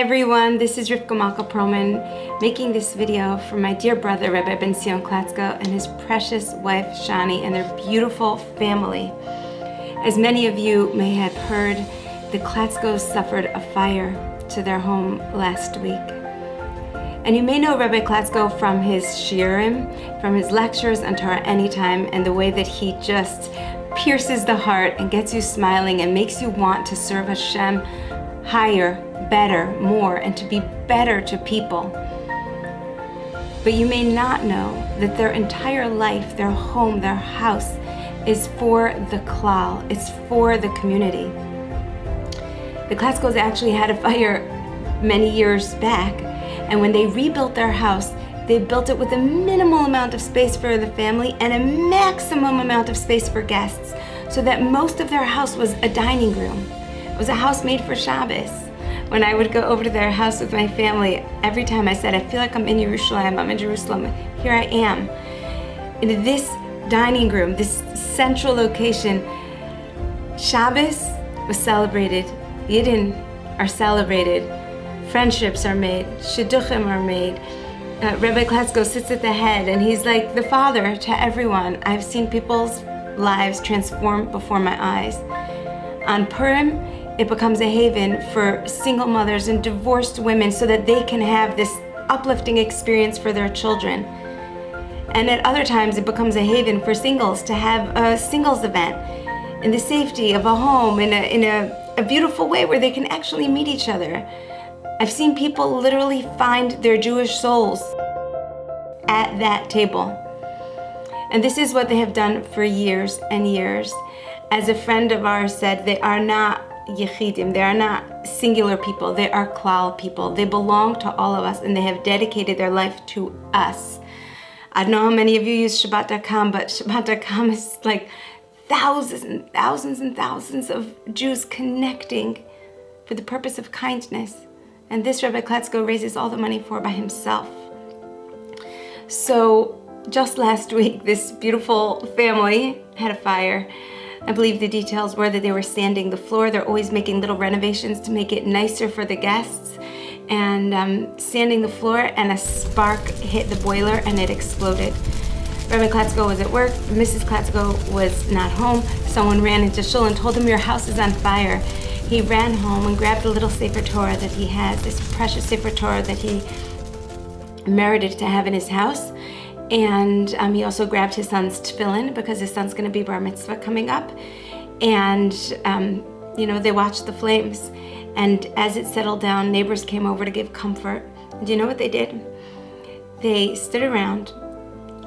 everyone, this is Rivka Malka Proman making this video for my dear brother Rabbi Benzion Klatzko and his precious wife Shani and their beautiful family. As many of you may have heard, the Klatzkos suffered a fire to their home last week. And you may know Rabbi Klatzko from his shiurim, from his lectures on Torah Anytime, and the way that he just pierces the heart and gets you smiling and makes you want to serve Hashem higher, better, more, and to be better to people. But you may not know that their entire life, their home, their house is for the klal, it's for the community. The Klatzkos actually had a fire many years back, and when they rebuilt their house, they built it with a minimal amount of space for the family and a maximum amount of space for guests, so that most of their house was a dining room. It was a house made for Shabbos. When I would go over to their house with my family, every time I said, I feel like I'm in Yerushalayim, I'm in Jerusalem, here I am. In this dining room, this central location, Shabbos was celebrated, Yidden are celebrated, friendships are made, shidduchim are made. Rabbi Klatzko sits at the head and he's like the father to everyone. I've seen people's lives transform before my eyes. On Purim, it becomes a haven for single mothers and divorced women so that they can have this uplifting experience for their children. And at other times, it becomes a haven for singles to have a singles event in the safety of a home in a beautiful way where they can actually meet each other. I've seen people literally find their Jewish souls at that table. And this is what they have done for years and years. As a friend of ours said, they are not Yechidim, they are not singular people, they are klal people. They belong to all of us and they have dedicated their life to us. I don't know how many of you use Shabbat.com, but Shabbat.com is like thousands and thousands and thousands of Jews connecting for the purpose of kindness. And this Rabbi Klatzko raises all the money for by himself. So just last week, this beautiful family had a fire. I believe the details were that they were sanding the floor. They're always making little renovations to make it nicer for the guests. And sanding the floor, and a spark hit the boiler and it exploded. Rabbi Klatzko was at work. Mrs. Klatzko was not home. Someone ran into shul and told him, your house is on fire. He ran home and grabbed a little Sefer Torah that he had, this precious Sefer Torah that he merited to have in his house. And he also grabbed his son's tefillin because his son's going to be bar mitzvah coming up. And, they watched the flames. And as it settled down, neighbors came over to give comfort. Do you know what they did? They stood around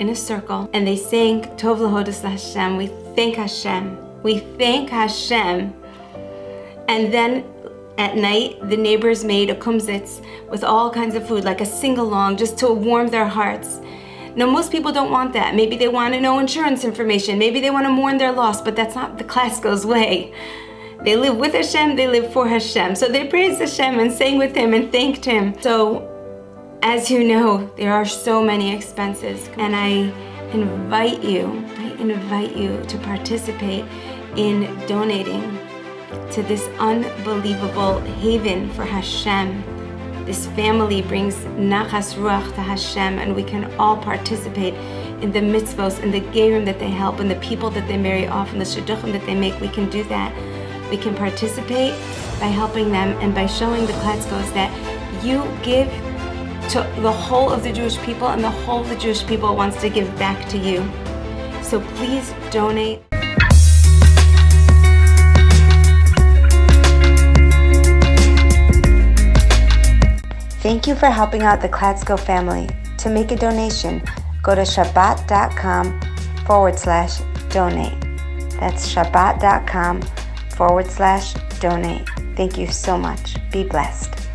in a circle and they sang Tov Lahodos Hashem. We thank Hashem. We thank Hashem. And then at night, the neighbors made a kumsitz with all kinds of food, like a sing-along, just to warm their hearts. Now, most people don't want that. Maybe they want to know insurance information. Maybe they want to mourn their loss, but that's not the Klatzko's way. They live with Hashem, they live for Hashem. So they praised Hashem and sang with Him and thanked Him. So, as you know, there are so many expenses. And I invite you to participate in donating to this unbelievable haven for Hashem. This family brings nachas ruach to Hashem, and we can all participate in the mitzvos and the gerim that they help and the people that they marry off and the shidduchim that they make. We can do that. We can participate by helping them and by showing the Klatzkos that you give to the whole of the Jewish people and the whole of the Jewish people wants to give back to you. So please donate. Thank you for helping out the Klatzko family. To make a donation, go to Shabbat.com/donate. That's Shabbat.com/donate. Thank you so much. Be blessed.